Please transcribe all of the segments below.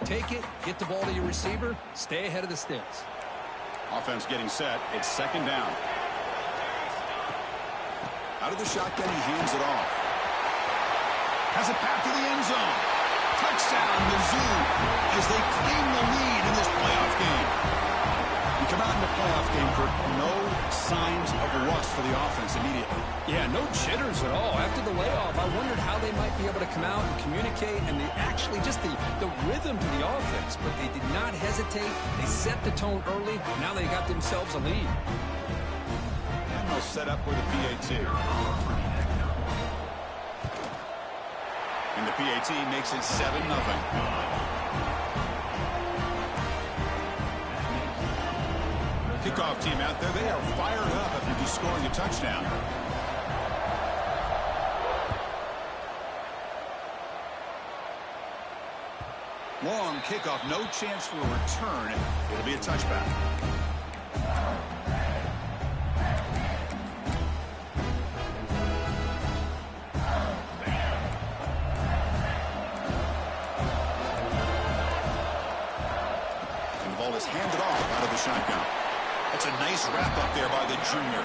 Take it, get the ball to your receiver, stay ahead of the sticks. Offense getting set. It's second down. Out of the shotgun, he hands it off. Has it back to the end zone. Touchdown, Mizzou, as they claim the lead in this playoff game. We come out in the playoff game for no signs of rust for the offense immediately. Yeah, no jitters at all. After the layoff, I wondered how they might be able to come out and communicate and actually just the rhythm to the offense. But they did not hesitate. They set the tone early. Now they got themselves a lead. And they'll set up with a PAT. And the PAT makes it 7-0. Kickoff team out there, they are fired up after just scoring a touchdown. Long kickoff, no chance for a return. It'll be a touchback. And the ball is handed off out of the shotgun. That's a nice wrap up there by the junior.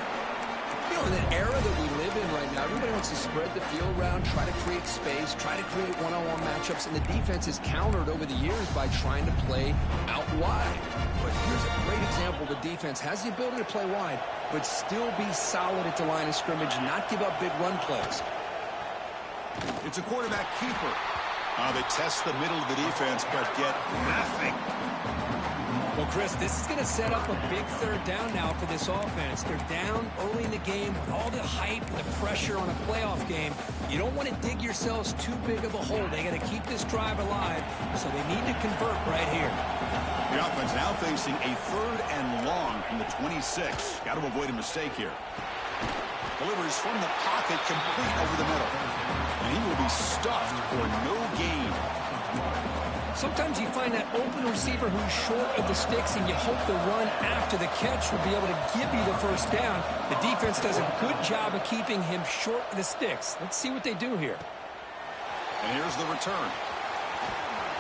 You know, in an era that we live in right now, everybody wants to spread the field around, try to create space, try to create one-on-one matchups, and the defense is countered over the years by trying to play out wide. But here's a great example. The defense has the ability to play wide, but still be solid at the line of scrimmage, not give up big run plays. It's a quarterback keeper. They test the middle of the defense, but get nothing. Well, Chris, this is going to set up a big third down now for this offense. They're down early in the game with all the hype and the pressure on a playoff game. You don't want to dig yourselves too big of a hole. They got to keep this drive alive, so they need to convert right here. The offense now facing a 3rd and long from the 26. Got to avoid a mistake here. Delivers from the pocket, complete over the middle. And he will be stuffed for no gain. Sometimes you find that open receiver who's short of the sticks, and you hope the run after the catch will be able to give you the first down. The defense does a good job of keeping him short of the sticks. Let's see what they do here. And here's the return.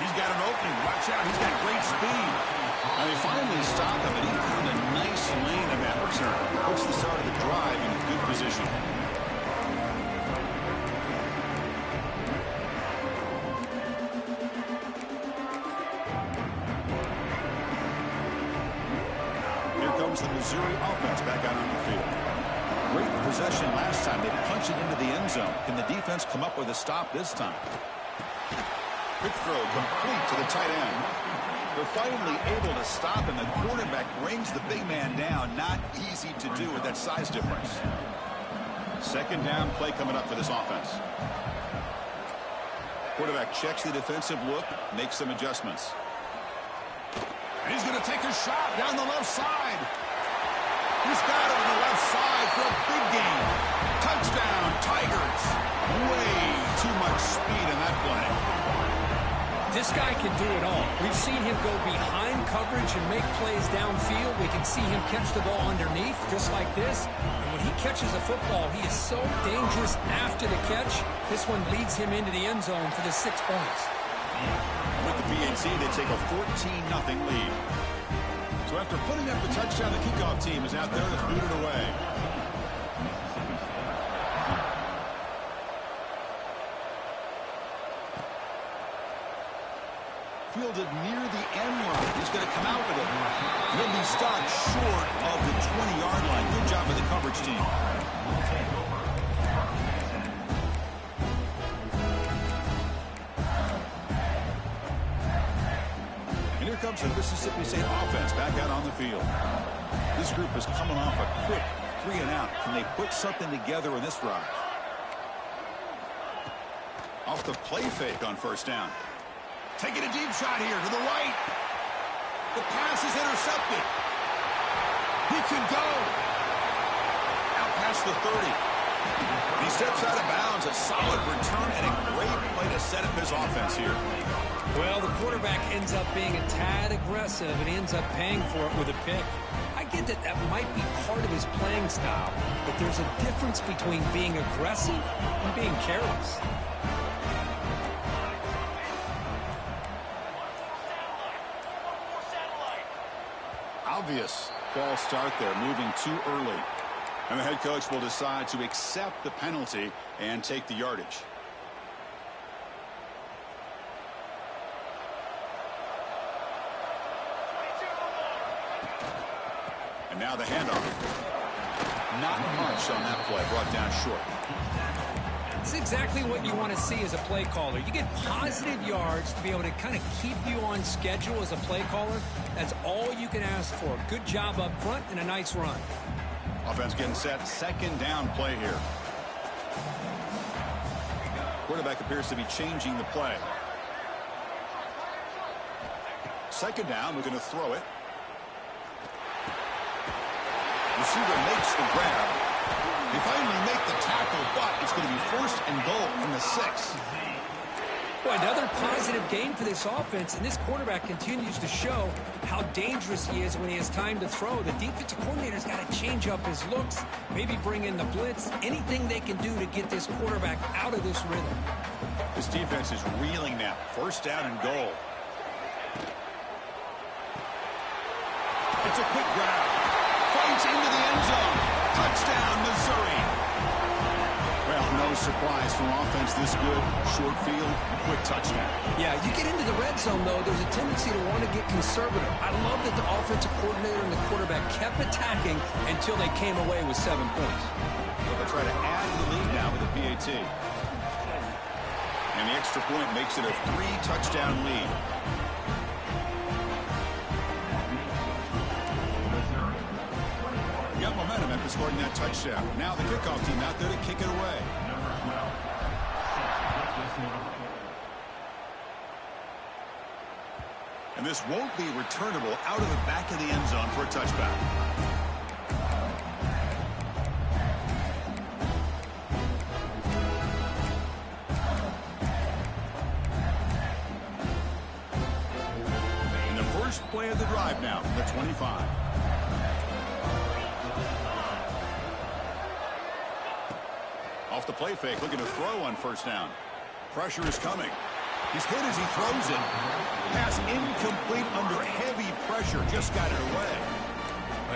He's got an opening. Watch out. He's got great speed. And they finally stop him, and he found a nice lane in that return. Puts the start of the drive in good position. The Missouri offense back out on the field. Great possession last time. They punched it into the end zone. Can the defense come up with a stop this time? Quick throw complete to the tight end. They're finally able to stop, and the quarterback brings the big man down. Not easy to do with that size difference. Second down play coming up for this offense. Quarterback checks the defensive look, makes some adjustments. And he's going to take a shot down the left side. He's got it on the left side for a big game. Touchdown, Tigers. Way too much speed in that play. This guy can do it all. We've seen him go behind coverage and make plays downfield. We can see him catch the ball underneath, just like this. And when he catches a football, he is so dangerous after the catch. This one leads him into the end zone for the 6 points. With the PAT, they take a 14-0 lead. So after putting up the touchdown, the kickoff team is out there to boot it away. Fielded near the end line. He's going to come out with it. He'll be stopped short of the 20-yard line. Good job by the coverage team. And here comes the Mississippi State offense back out on the field. This group is coming off a quick 3-and-out. Can they put something together in this drive? Off the play fake on first down. Taking a deep shot here to the right. The pass is intercepted. He can go. Out past the 30. He steps out of bounds. A solid return and a great play to set up his offense here. Well, the quarterback ends up being a tad aggressive, and he ends up paying for it with a pick. I get that that might be part of his playing style, but there's a difference between being aggressive and being careless. obvious false start there, moving too early. And the head coach will decide to accept the penalty and take the yardage. And now the handoff. Not much on that play, brought down short. It's exactly what you want to see as a play caller. You get positive yards to be able to kind of keep you on schedule as a play caller. That's all you can ask for. Good job up front and a nice run. Offense getting set. Second down play here. Quarterback appears to be changing the play. Second down, we're going to throw it. Receiver makes the grab. They finally make the tackle, but it's going to be first and goal from the 6. Boy, another positive game for this offense, and this quarterback continues to show how dangerous he is when he has time to throw. The defensive coordinator's got to change up his looks, maybe bring in the blitz, anything they can do to get this quarterback out of this rhythm. This defense is reeling now. First down and goal. It's a quick grab. Fights into the end zone. Touchdown, Missouri. Well, no surprise from offense this good. Short field, quick touchdown. Yeah, you get into the red zone, though, there's a tendency to want to get conservative. I love that the offensive coordinator and the quarterback kept attacking until they came away with 7 points. Well, they'll try to add to the lead now with a PAT. And the extra point makes it a 3-touchdown lead. Got momentum after scoring that touchdown. Now the kickoff team out there to kick it away. And this won't be returnable out of the back of the end zone for a touchback. And the first play of the drive now from the 25. Off the play fake, looking to throw on first down. Pressure is coming. He's hit as he throws it. Pass incomplete under heavy pressure. Just got it away.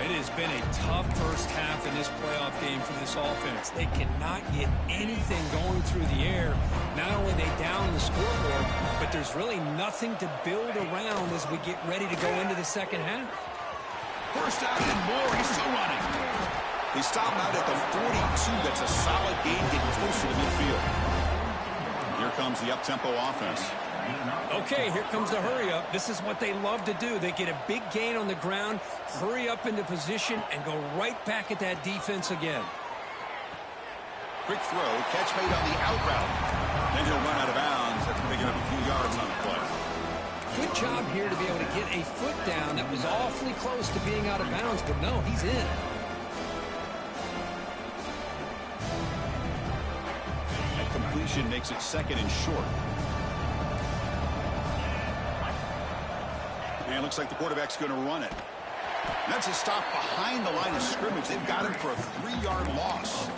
It has been a tough first half in this playoff game for this offense. They cannot get anything going through the air. Not only are they down the scoreboard, but there's really nothing to build around as we get ready to go into the second half. First down and more. He's still running. They stop him out at the 42. That's a solid gain, getting closer to midfield. Here comes the up-tempo offense. Okay, here comes the hurry-up. This is what they love to do. They get a big gain on the ground, hurry up into position, and go right back at that defense again. Quick throw, catch made on the out route. Then he'll run out of bounds after picking up a few yards on the play. Good job here to be able to get a foot down. That was awfully close to being out of bounds, but no, he's in. Completion makes it second and short. And looks like the quarterback's going to run it. And that's a stop behind the line of scrimmage. They've got him for a 3-yard loss.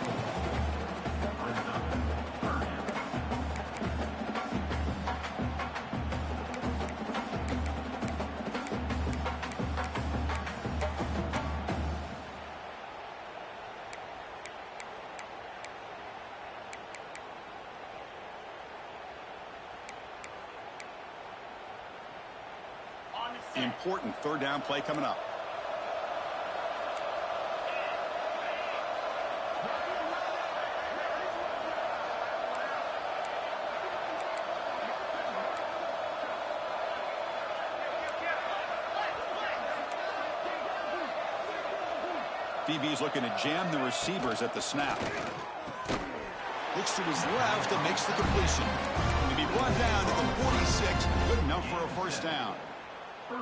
Important third down play coming up. DB's looking to jam the receivers at the snap. Looks to his left and makes the completion. Going to be brought down to the 46. Good enough for a first down.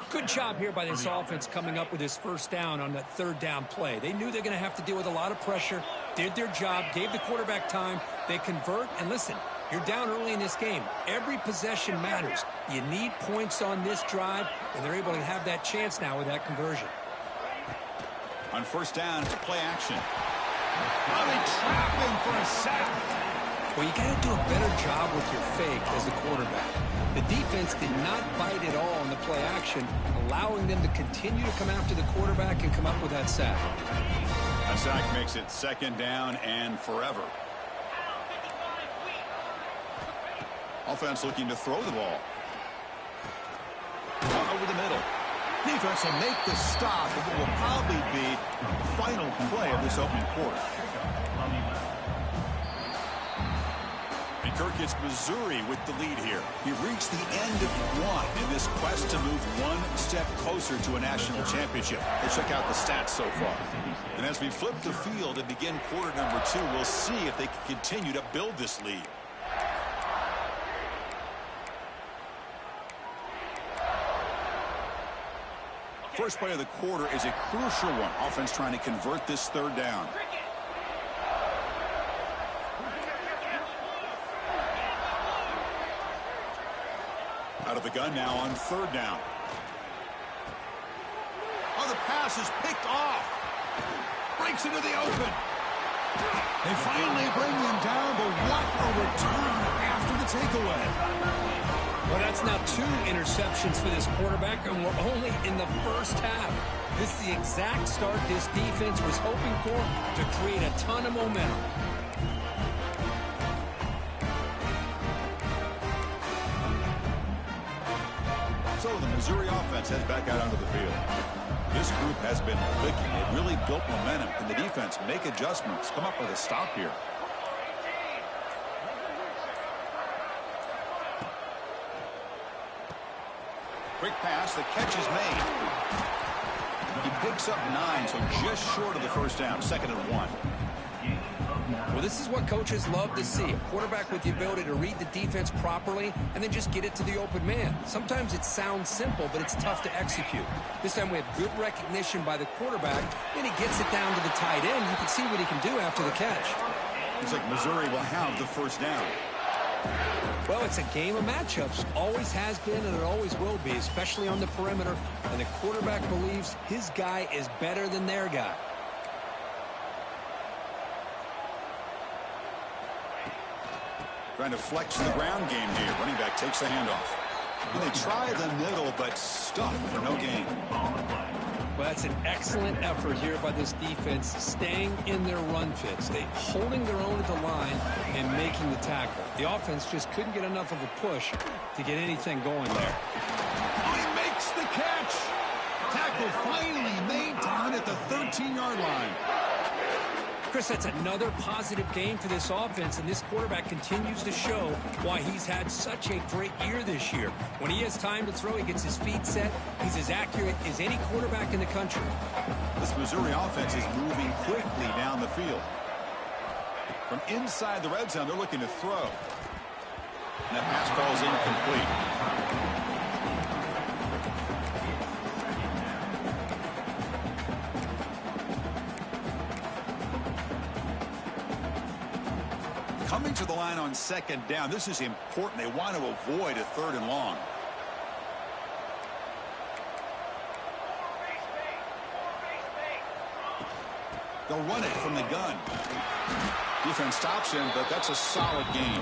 Good job here by this offense coming up with his first down on that third down play. They knew they're going to have to deal with a lot of pressure, did their job, gave the quarterback time. They convert, and listen, you're down early in this game. Every possession matters. You need points on this drive, and they're able to have that chance now with that conversion. On first down, it's play action. Now they trap him for a sack. Well, you got to do a better job with your fake as the quarterback. The defense did not bite at all on the play action, allowing them to continue to come after the quarterback and come up with that sack. A sack makes it 2nd down and forever. Offense looking to throw the ball. Over the middle. Defense will make the stop of what will probably be the final play of this opening quarter. And Kirk gets Missouri with the lead here. He reached the end of one in this quest to move one step closer to a national championship. Let's check out the stats so far. And as we flip the field and begin quarter number 2, we'll see if they can continue to build this lead. First play of the quarter is a crucial one. Offense trying to convert this 3rd down. Out of the gun now on 3rd down. Oh, the pass is picked off. Breaks into the open. They finally bring him down, but what a return after the takeaway. Well, that's now 2 interceptions for this quarterback, and we're only in the first half. This is the exact start this defense was hoping for to create a ton of momentum. So the Missouri offense heads back out onto the field. This group has been clicking. It really built momentum. Can the defense make adjustments, come up with a stop here? Quick pass, the catch is made. He picks up 9, so just short of the first down, 2nd and 1. Well, this is what coaches love to see. A quarterback with the ability to read the defense properly and then just get it to the open man. Sometimes it sounds simple, but it's tough to execute. This time we have good recognition by the quarterback, and he gets it down to the tight end. You can see what he can do after the catch. Looks like Missouri will have the first down. Well, it's a game of matchups. Always has been, and it always will be, especially on the perimeter. And the quarterback believes his guy is better than their guy. Trying to flex the ground game here. Running back takes the handoff. And they try the middle, but stuck for no gain. Well, that's an excellent effort here by this defense, staying in their run fits. They holding their own at the line and making the tackle. The offense just couldn't get enough of a push to get anything going there. He makes the catch. Tackle finally made down at the 13-yard line. Chris, that's another positive game for this offense, and this quarterback continues to show why he's had such a great year this year. When he has time to throw, he gets his feet set. He's as accurate as any quarterback in the country. This Missouri offense is moving quickly down the field. From inside the red zone, they're looking to throw. And that pass falls incomplete. Coming to the line on 2nd down. This is important. They want to avoid a 3rd and long. They'll run it from the gun. Defense stops him, but that's a solid gain.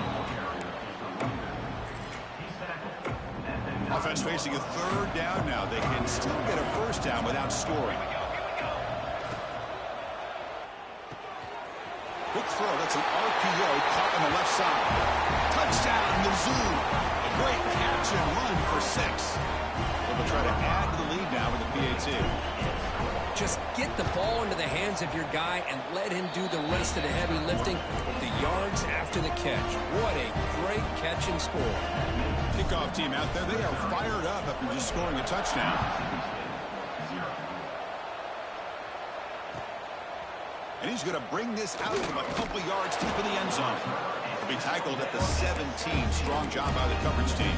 Offense facing a 3rd down now. They can still get a first down without scoring. Quick throw. That's an RPO caught on the left side. Touchdown, Mizzou. A great catch and run for 6. They'll try to add to the lead now with the PAT. Just get the ball into the hands of your guy and let him do the rest of the heavy lifting with the yards after the catch. What a great catch and score. Kickoff team out there. They are fired up after just scoring a touchdown. And he's going to bring this out from a couple yards deep in the end zone. He'll be tackled at the 17. Strong job by the coverage team.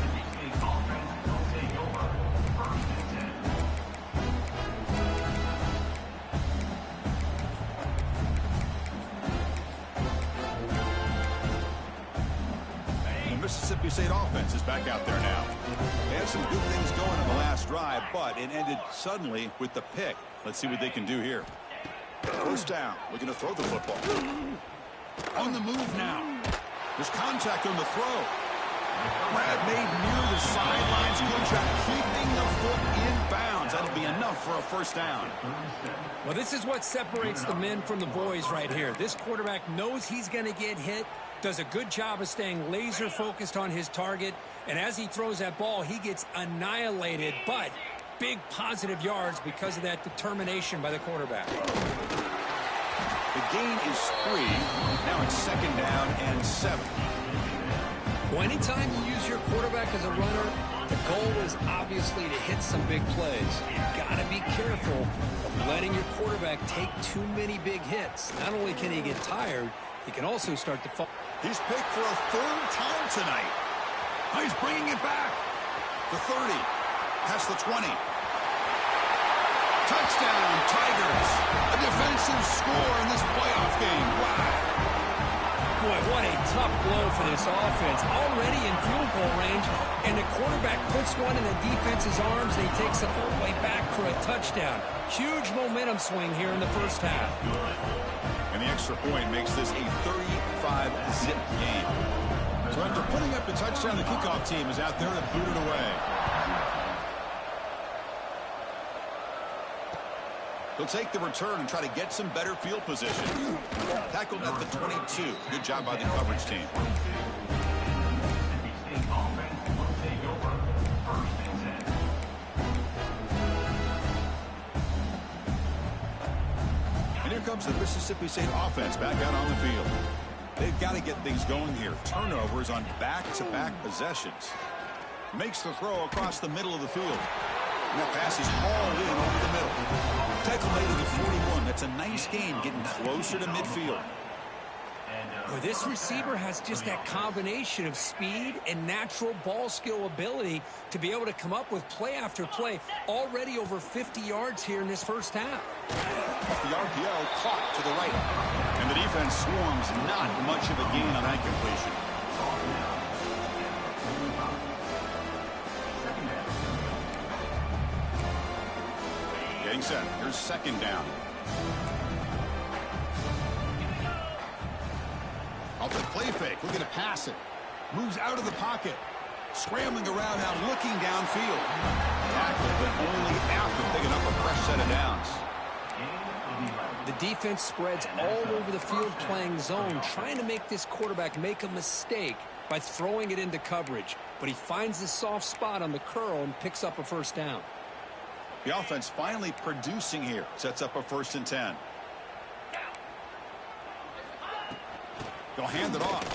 The Mississippi State offense is back out there now. They had some good things going on the last drive, but it ended suddenly with the pick. Let's see what they can do here. First down. Looking to throw the football. On the move now. There's contact on the throw. Grab made near the sidelines. Good job keeping the for a first down. Well, this is what separates the men from the boys right here. This quarterback knows he's going to get hit, does a good job of staying laser focused on his target, and as he throws that ball, he gets annihilated, but big positive yards because of that determination by the quarterback. The gain is 3. Now it's 2nd down and 7. Well, anytime you use your quarterback as a runner, the goal is obviously to hit some big plays. You've got to be careful of letting your quarterback take too many big hits. Not only can he get tired, he can also start to fall. He's picked for a 3rd time tonight. Oh, he's bringing it back. The 30. Past the 20. Touchdown, Tigers. A defensive score in this playoff game. Wow. Boy, what a tough blow for this offense. Already in field goal range, and the quarterback puts one in the defense's arms, and he takes it all the way back for a touchdown. Huge momentum swing here in the first half. And the extra point makes this a 35-zip game. So after putting up the touchdown, the kickoff team is out there to boot it away. He'll take the return and try to get some better field position. Tackled at the 22. Good job by the coverage team. And here comes the Mississippi State offense back out on the field. They've got to get things going here. Turnovers on back-to-back possessions. Makes the throw across the middle of the field. And that pass is hauled in over the middle. Tackle made to the 41. That's a nice gain, getting closer to midfield. Well, this receiver has just that combination of speed and natural ball skill ability to be able to come up with play after play. Already over 50 yards here in this first half. Off the RPO, caught to the right. And the defense swarms, not much of a gain on that completion. Getting set. Here's 2nd down. Off the play fake. Looking to pass it. Moves out of the pocket. Scrambling around now, looking downfield. Tackle, but only after picking up a fresh set of downs. The defense spreads all over the field playing zone, trying to make this quarterback make a mistake by throwing it into coverage. But he finds the soft spot on the curl and picks up a first down. The offense finally producing here. Sets up a 1st and 10. They'll hand it off.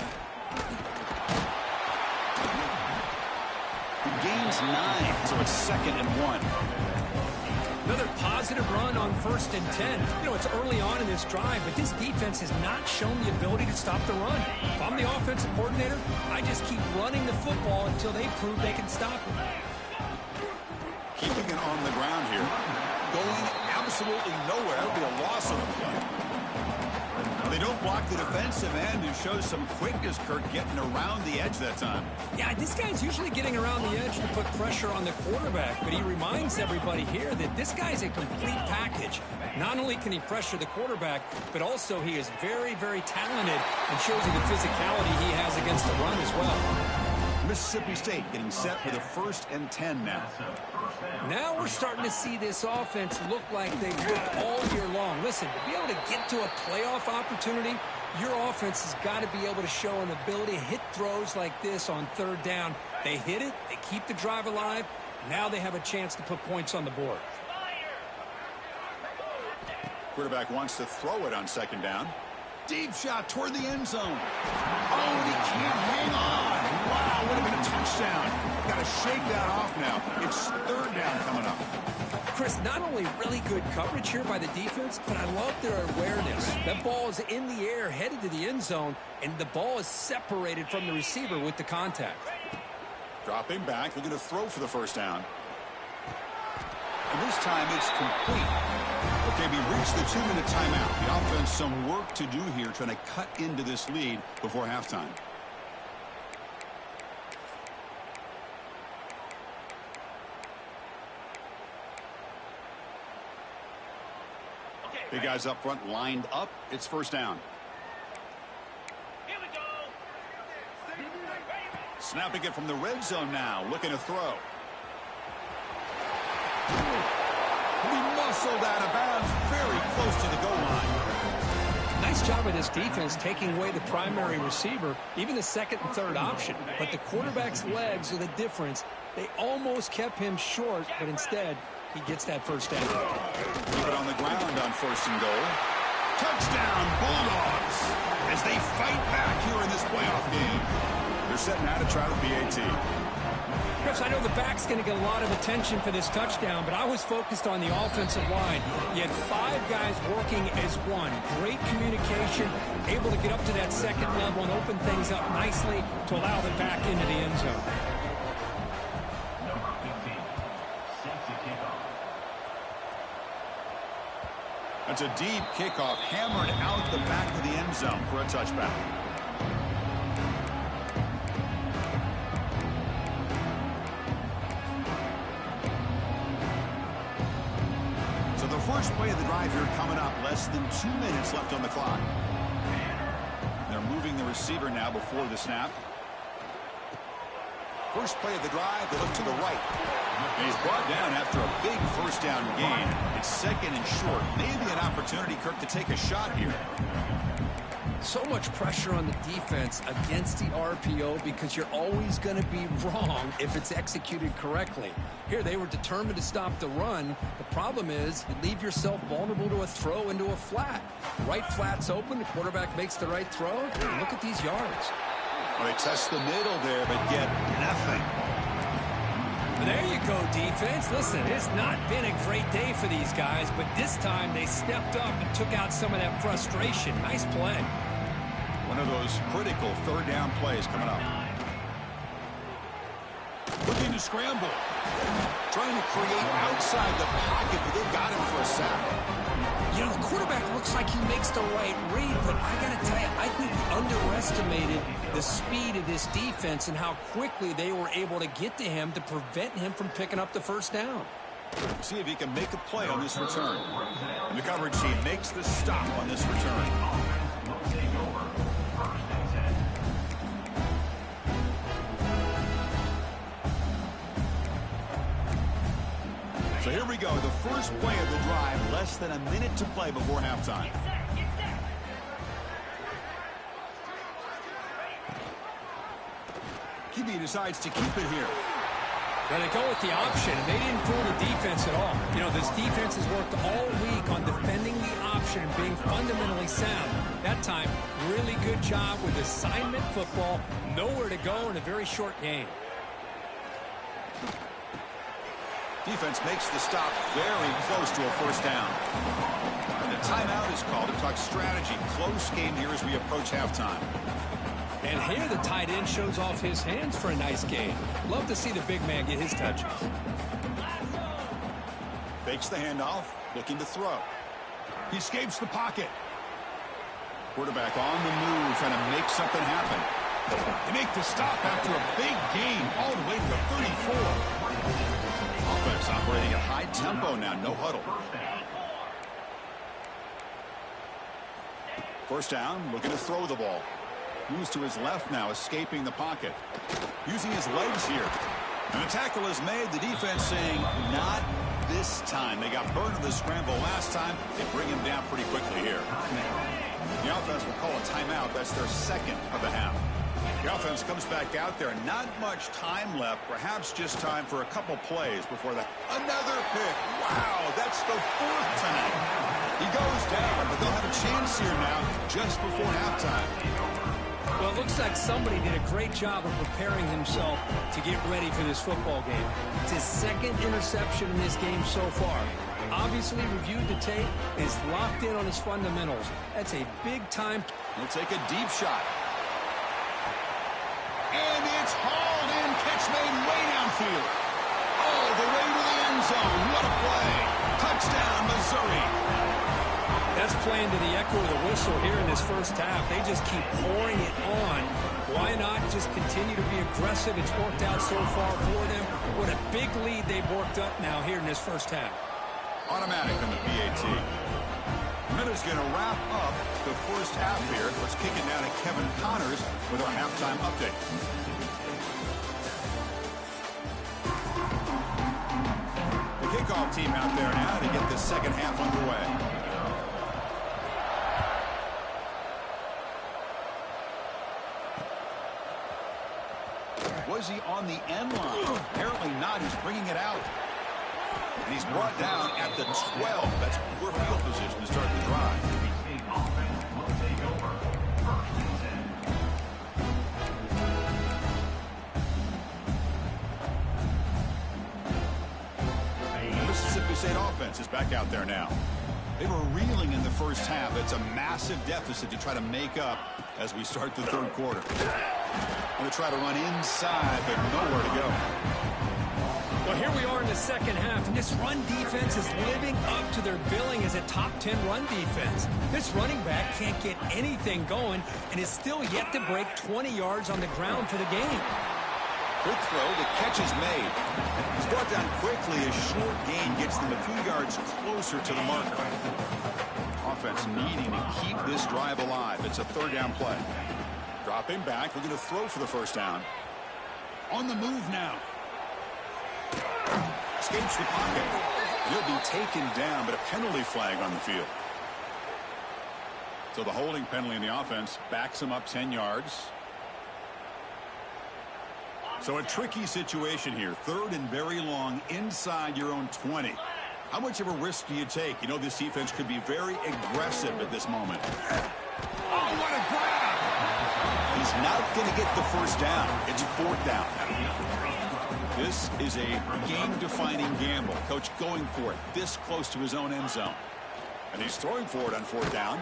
He gains 9, so it's 2nd and 1. Another positive run on 1st and 10. You know, it's early on in this drive, but this defense has not shown the ability to stop the run. If I'm the offensive coordinator, I just keep running the football until they prove they can stop it. Keeping it on the ground here. Going absolutely nowhere. That would be a loss of the play. They don't block the defensive end, who shows some quickness, Kurt, getting around the edge that time. Yeah, this guy's usually getting around the edge to put pressure on the quarterback, but he reminds everybody here that this guy's a complete package. Not only can he pressure the quarterback, but also he is very, very talented and shows you the physicality he has against the run as well. Mississippi State getting set for the 1st and 10 now. Now we're starting to see this offense look like they've looked all year long. Listen, to be able to get to a playoff opportunity, your offense has got to be able to show an ability to hit throws like this on 3rd down. They hit it, they keep the drive alive. Now they have a chance to put points on the board. Quarterback wants to throw it on 2nd down. Deep shot toward the end zone. Oh, and he can't hang on. Wow, would have been a touchdown. Got to shake that off now. It's 3rd down coming up. Chris, not only really good coverage here by the defense, but I love their awareness. That ball is in the air, headed to the end zone, and the ball is separated from the receiver with the contact. Dropping back, looking to throw for the 1st down. And this time it's complete. Okay, we reached the 2-minute timeout. The offense some work to do here, trying to cut into this lead before halftime. Big guys up front lined up. It's 1st down. Here we go. Snapping it from the red zone now. Looking to throw. He'll be whistled out of bounds very close to the goal line. Nice job of this defense taking away the primary receiver, even the second and third option. But the quarterback's legs are the difference. They almost kept him short, but instead, he gets that first down. Keep it on the ground on 1st and goal. Touchdown, Bulldogs, as they fight back here in this playoff game. They're setting out to try the PAT. Chris, I know the back's going to get a lot of attention for this touchdown, but I was focused on the offensive line. You had 5 guys working as one. Great communication, able to get up to that second level and open things up nicely to allow the back into the end zone. That's a deep kickoff, hammered out the back of the end zone for a touchback. So the first play of the drive here coming up, less than 2 minutes left on the clock. They're moving the receiver now before the snap. First play of the drive, they look to the right. And he's brought down after a big first down gain. It's 2nd and short. Maybe an opportunity, Kirk, to take a shot here. So much pressure on the defense against the RPO because you're always going to be wrong if it's executed correctly. Here, they were determined to stop the run. The problem is you leave yourself vulnerable to a throw into a flat. Right flat's open. The quarterback makes the right throw. And look at these yards. Well, they test the middle there, but get nothing. There you go, defense. Listen, it's not been a great day for these guys, but this time they stepped up and took out some of that frustration. Nice play. One of those critical 3rd down plays coming up. Looking to scramble. Trying to create outside the pocket, but they've got him for a sack. You know, the quarterback looks like he makes the right read, but I got to tell you, I think he underestimated the speed of this defense and how quickly they were able to get to him to prevent him from picking up the first down. See if he can make a play on this return. And the coverage team makes the stop on this return. So here we go, the first play of the drive, less than a minute to play before halftime. QB decides to keep it here. Now they go with the option, and they didn't fool the defense at all. You know, this defense has worked all week on defending the option and being fundamentally sound. That time, really good job with assignment football, nowhere to go in a very short game. Defense makes the stop very close to a first down. And a timeout is called to talk strategy. Close game here as we approach halftime. And here the tight end shows off his hands for a nice game. Love to see the big man get his touches. Fakes the handoff, looking to throw. He escapes the pocket. Quarterback on the move, trying to make something happen. They make the stop after a big gain all the way to the 34. Offense operating at high tempo now, no huddle. First down, looking to throw the ball. Moves to his left now, escaping the pocket. Using his legs here. And the tackle is made, the defense saying, not this time. They got burned in the scramble last time. They bring him down pretty quickly here. The offense will call a timeout. That's their 2nd of the half. The offense comes back out there. Not much time left. Perhaps just time for a couple plays before that. Another pick. Wow, that's the 4th tonight. He goes down, but they'll have a chance here now just before halftime. Well, it looks like somebody did a great job of preparing himself to get ready for this football game. It's his 2nd interception in this game so far. Obviously reviewed the tape, is locked in on his fundamentals. That's a big time. He'll take a deep shot. And it's hauled in, catch made way downfield. All the way to the end zone. What a play. Touchdown, Missouri. That's playing to the echo of the whistle here in this first half. They just keep pouring it on. Why not just continue to be aggressive? It's worked out so far for them. What a big lead they've worked up now here in this first half. Automatic on the PAT. Miller's going to wrap up the first half here. Let's kick it down to Kevin Connors with our halftime update. The kickoff team out there now to get the second half underway. Was he on the end line? Apparently not. He's bringing it out. And he's brought down at the 12. That's poor field position to start the drive. The Mississippi State offense is back out there now. They were reeling in the first half. It's a massive deficit to try to make up as we start the third quarter. Going to try to run inside, but nowhere to go. Well, here we are in the second half, and this run defense is living up to their billing as a top 10 run defense. This running back can't get anything going and is still yet to break 20 yards on the ground for the game. Quick throw, the catch is made. He's brought down quickly. A short gain gets them a few yards closer to the marker. Offense needing to keep this drive alive. It's a third down play. Dropping back. We're going to throw for the first down. On the move now. Escapes the pocket. He'll be taken down, but a penalty flag on the field. So the holding penalty in the offense backs him up 10 yards. So a tricky situation here. Third and very long inside your own 20. How much of a risk do you take? You know this defense could be very aggressive at this moment. Oh, what a grab! He's not going to get the first down. It's fourth down. This is a game-defining gamble. Coach going for it this close to his own end zone. And he's throwing for it on fourth down.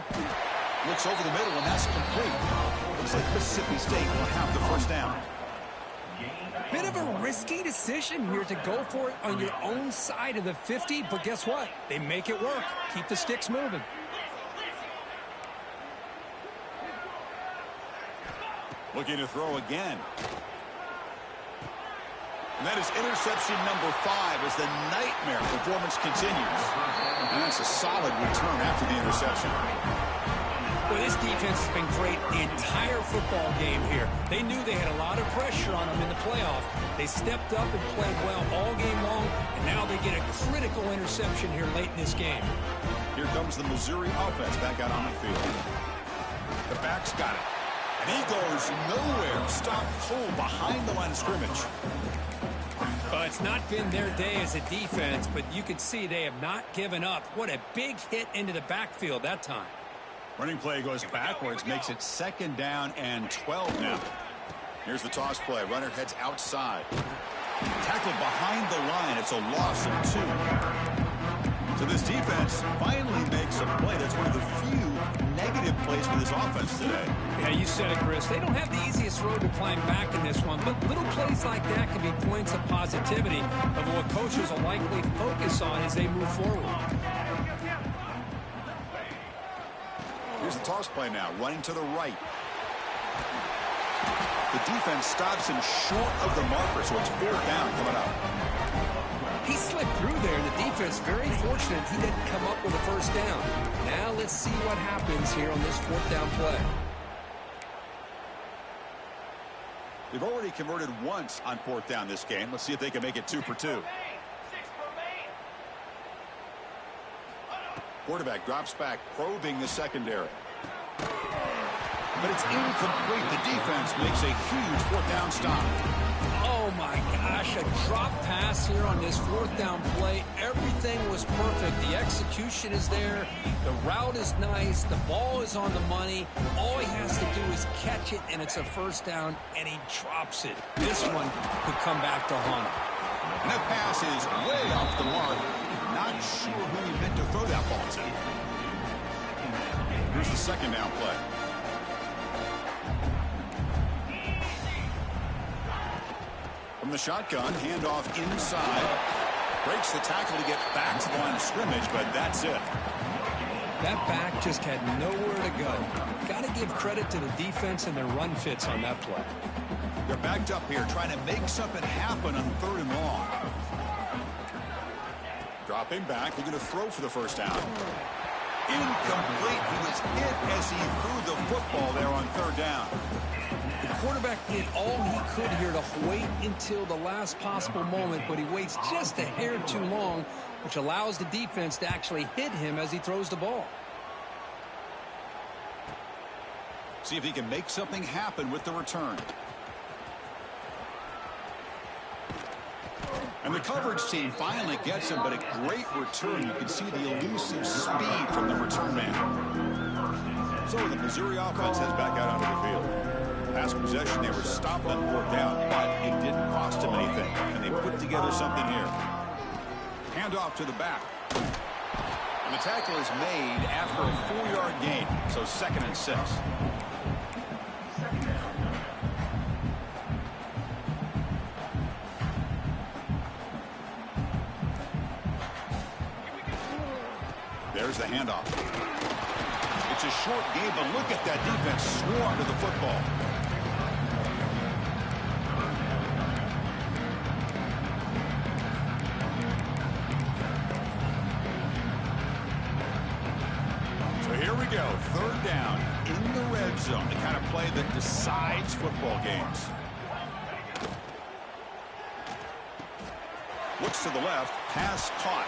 Looks over the middle, and that's complete. Looks like Mississippi State will have the first down. Bit of a risky decision here to go for it on your own side of the 50, but guess what? They make it work. Keep the sticks moving. Looking to throw again. And that is interception number 5 as the nightmare performance continues. And that's a solid return after the interception. Well, this defense has been great the entire football game here. They knew they had a lot of pressure on them in the playoff. They stepped up and played well all game long, and now they get a critical interception here late in this game. Here comes the Missouri offense back out on the field. The back's got it. And he goes nowhere. Stopped cold behind the line of scrimmage. It's not been their day as a defense, but you can see they have not given up. What a big hit into the backfield that time. Running play goes backwards, makes it second down and 12 now. Here's the toss play. Runner heads outside. Tackled behind the line. It's a loss of 2. So this defense finally makes a play. That's one of the few negative plays for this offense today. Yeah, you said it, Chris. They don't have the easiest road to climb back in this one, but little plays like that can be points of positivity of what coaches will likely focus on as they move forward. Here's the toss play now, running to the right. The defense stops him short of the marker, so it's fourth down coming up. He slipped through there, and the defense very fortunate he didn't come up with a first down. Now let's see what happens here on this fourth down play. They've already converted once on fourth down this game. Let's see if they can make it 2 for 2. Quarterback drops back, probing the secondary. But it's incomplete. The defense makes a huge fourth down stop. Oh, my gosh, a drop pass here on this fourth down play. Everything was perfect. The execution is there. The route is nice. The ball is on the money. All he has to do is catch it, and it's a first down, and he drops it. This one could come back to haunt him. And that pass is way off the mark. Not sure who he meant to throw that ball to. Here's the second down play. From the shotgun, handoff inside. Breaks the tackle to get back to the line of scrimmage, but that's it. That back just had nowhere to go. Got to give credit to the defense and their run fits on that play. They're backed up here, trying to make something happen on third and long. Dropping back, they're going to throw for the first down. Incomplete. He was hit as he threw the football there on third down. The quarterback did all he could here to wait until the last possible moment, but he waits just a hair too long, which allows the defense to actually hit him as he throws the ball. See if he can make something happen with the return. And the coverage team finally gets him, but a great return. You can see the elusive speed from the return man. So the Missouri offense heads back out onto the field. Last possession, they were stopped on 4th down, but it didn't cost them anything. And they put together something here. Handoff to the back. And the tackle is made after a 4-yard gain, so 2nd and 6. There's the handoff. It's a short game, but look at that defense swarm to the football. So here we go, 3rd down in the red zone, the kind of play that decides football games. Looks to the left, pass caught.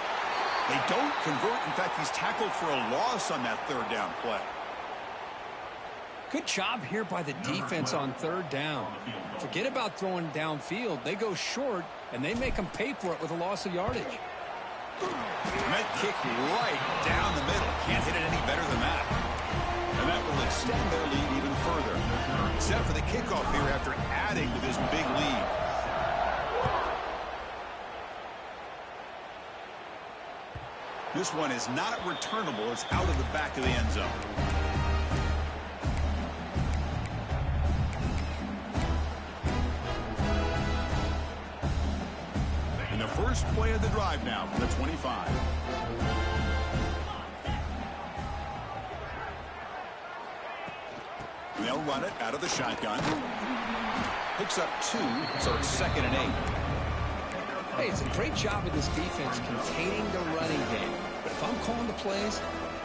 They don't convert. In fact, he's tackled for a loss on that 3rd down play. Good job here by the defense on 3rd down. Forget about throwing downfield. They go short, and they make them pay for it with a loss of yardage. And that kick right down the middle. Can't hit it any better than that. And that will extend their lead even further. Set for the kickoff here after adding to this big lead. This one is not returnable. It's out of the back of the end zone. And the first play of the drive now from the 25. They'll run it out of the shotgun. Picks up 2, so it's 2nd and 8. Hey, it's a great job of this defense containing the running game. But if I'm calling the plays,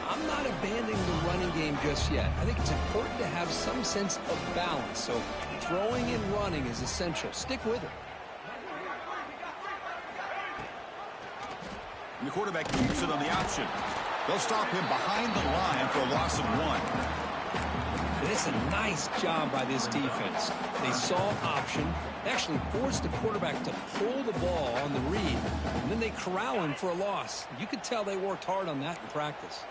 I'm not abandoning the running game just yet. I think it's important to have some sense of balance. So throwing and running is essential. Stick with it. And the quarterback keeps it on the option. They'll stop him behind the line for a loss of 1. It's a nice job by this defense. They saw option, actually forced the quarterback to pull the ball on the read, and then they corral him for a loss. You could tell they worked hard on that in practice.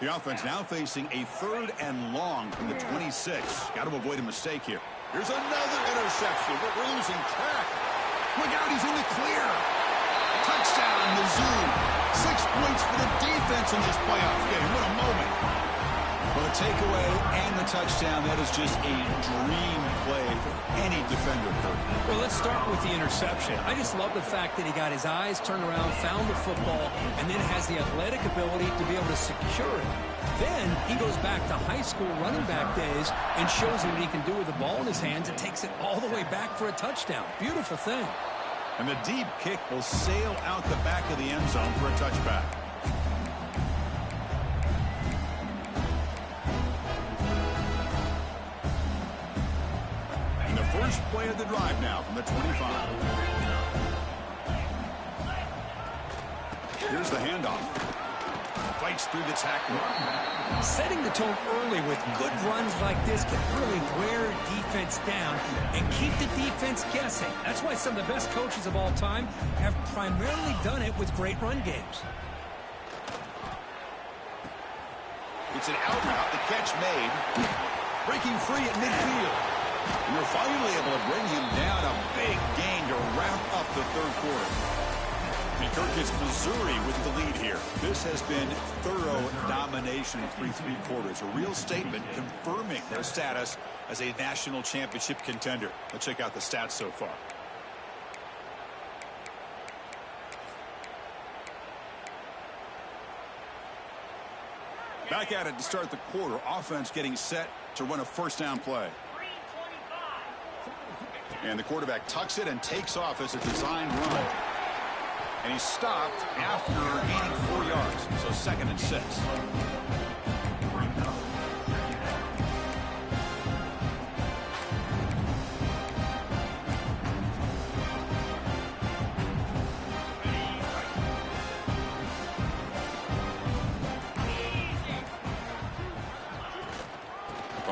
The offense now facing a 3rd and long from the 26. Got to avoid a mistake here. Here's another interception, but we're losing track. Look out, he's in the clear. Touchdown, Mizzou. 6 points for the defense in this playoff game. What a moment. Well, the takeaway and the touchdown, that is just a dream play for any defender, Kurt. Well, let's start with the interception. I just love the fact that he got his eyes turned around, found the football, and then has the athletic ability to be able to secure it. Then he goes back to high school running back days and shows him what he can do with the ball in his hands and takes it all the way back for a touchdown. Beautiful thing. And the deep kick will sail out the back of the end zone for a touchback. First play of the drive now from the 25. Here's the handoff. Fights through the tackle. Setting the tone early with good runs like this can really wear defense down and keep the defense guessing. That's why some of the best coaches of all time have primarily done it with great run games. It's an out route. The catch made. Breaking free at midfield. And they're finally able to bring him down. A big gain to wrap up the 3rd quarter. And Kirk gets Missouri with the lead here. This has been thorough domination through 3 quarters. A real statement confirming their status as a national championship contender. Let's check out the stats so far. Back at it to start the quarter. Offense getting set to run a 1st down play. And the quarterback tucks it and takes off as a designed run. And he's stopped after gaining 4 yards. So 2nd and 6.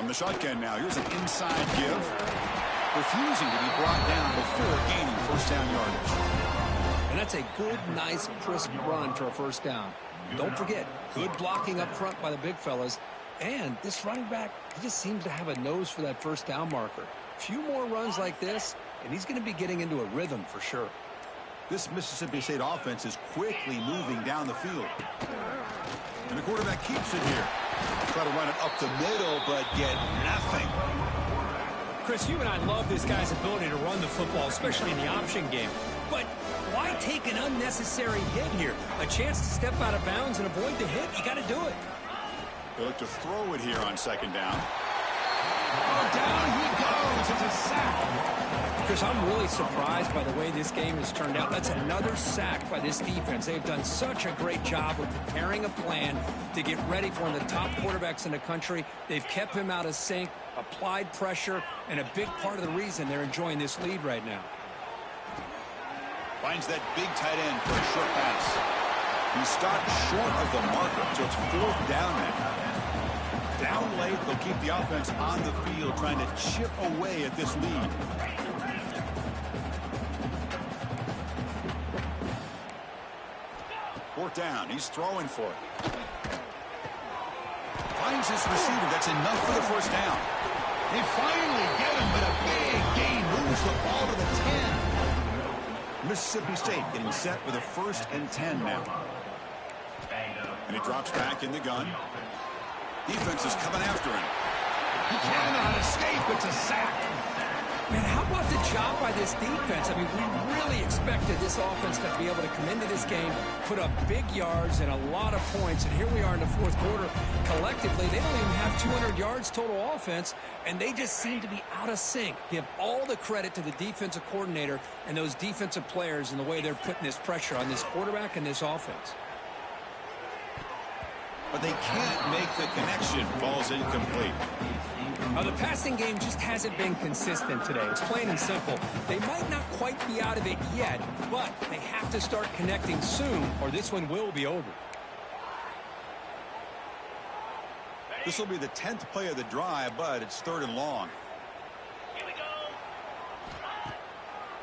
From the shotgun now, here's an inside give. Refusing to be brought down before gaining first down yardage. And that's a good, nice, crisp run for a first down. Don't forget, good blocking up front by the big fellas. And this running back, he just seems to have a nose for that first down marker. A few more runs like this, and he's going to be getting into a rhythm for sure. This Mississippi State offense is quickly moving down the field. And the quarterback keeps it here. Try to run it up the middle, but get nothing. Chris, you and I love this guy's ability to run the football, especially in the option game. But why take an unnecessary hit here? A chance to step out of bounds and avoid the hit? You got to do it. They look to throw it here on second down. Oh, down he goes. It's a sack. Chris, I'm really surprised by the way this game has turned out. That's another sack by this defense. They've done such a great job of preparing a plan to get ready for one of the top quarterbacks in the country. They've kept him out of sync, applied pressure, and a big part of the reason they're enjoying this lead right now. Finds that big tight end for a short pass. He stopped short of the marker, so it's fourth down now. Down late, they'll keep the offense on the field, trying to chip away at this lead. Fourth down, he's throwing for it. Finds his receiver, that's enough for the first down. They finally get him, but a big gain moves the ball to the 10. Mississippi State getting set with a 1st and 10 now. And he drops back in the gun. Defense is coming after him. He cannot escape. It's a sack. Man, how about the job by this defense? I mean, we really expected this offense to be able to come into this game, put up big yards and a lot of points, and here we are in the fourth quarter. Collectively, they don't even have 200 yards total offense, and they just seem to be out of sync. Give all the credit to the defensive coordinator and those defensive players in the way they're putting this pressure on this quarterback and this offense. But they can't make the connection. Ball's incomplete. The passing game just hasn't been consistent today. It's plain and simple. They might not quite be out of it yet, but they have to start connecting soon, or this one will be over. This will be the 10th play of the drive, but it's 3rd and long. Here we go.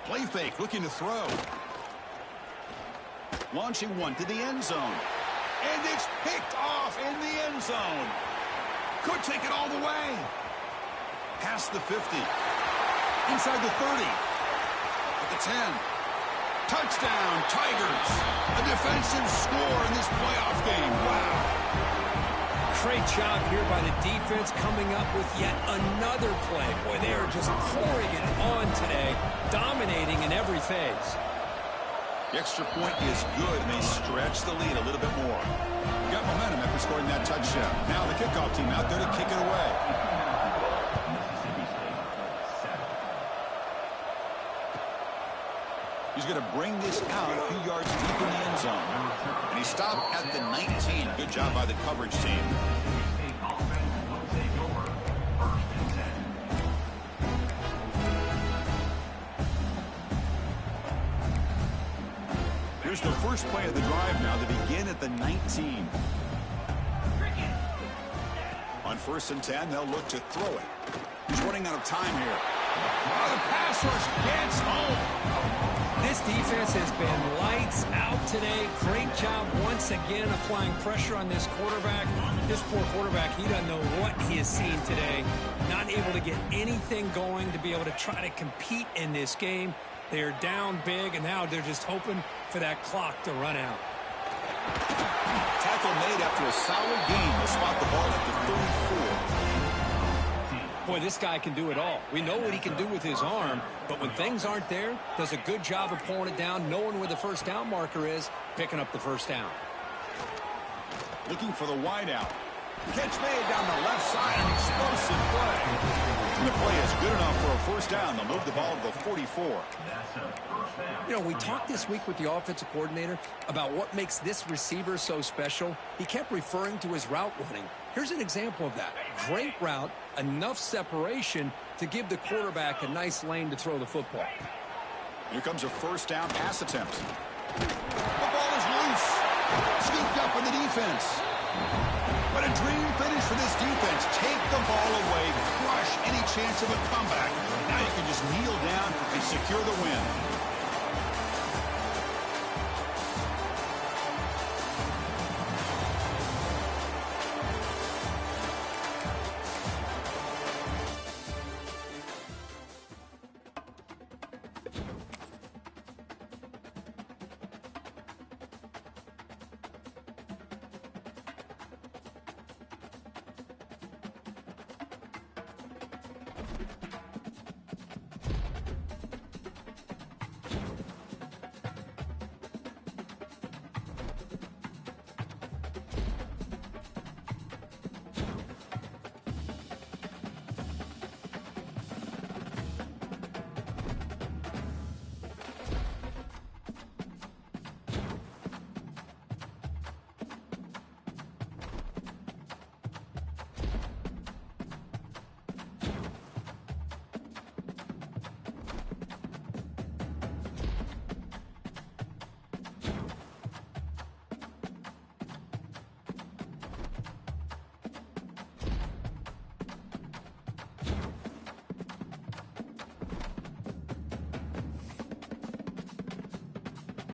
Play fake, looking to throw. Launching one to the end zone. And it's picked off in the end zone. Could take it all the way. Past the 50. Inside the 30. At the 10. Touchdown, Tigers. A defensive score in this playoff game. Wow. Great job here by the defense coming up with yet another play. Boy, they are just pouring it on today, dominating in every phase. The extra point is good, and they stretch the lead a little bit more. Got momentum after scoring that touchdown. Now the kickoff team out there to kick it away. He's going to bring this out a few yards deep in the end zone. And he stopped at the 19. Good job by the coverage team. Here's the first play of the drive now to begin at the 19. On 1st and 10, they'll look to throw it. He's running out of time here. Oh, the pass rush gets home. This defense has been lights out today. Great job once again applying pressure on this quarterback. This poor quarterback, he doesn't know what he has seen today. Not able to get anything going to be able to try to compete in this game. They're down big, and now they're just hoping for that clock to run out. Tackle made after a solid gain to spot the ball at the 34. Boy, this guy can do it all. We know what he can do with his arm, but when things aren't there, does a good job of pulling it down, knowing where the first down marker is, picking up the first down. Looking for the wideout. Catch made down the left side, an explosive play. And the play is good enough for a first down. They'll move the ball to the 44. You know, we talked this week with the offensive coordinator about what makes this receiver so special. He kept referring to his route running. Here's an example of that. Great route, enough separation to give the quarterback a nice lane to throw the football. Here comes a first down pass attempt. The ball is loose. Scooped up in the defense. What a dream finish for this defense. Take the ball away, crush any chance of a comeback. Now you can just kneel down and secure the win.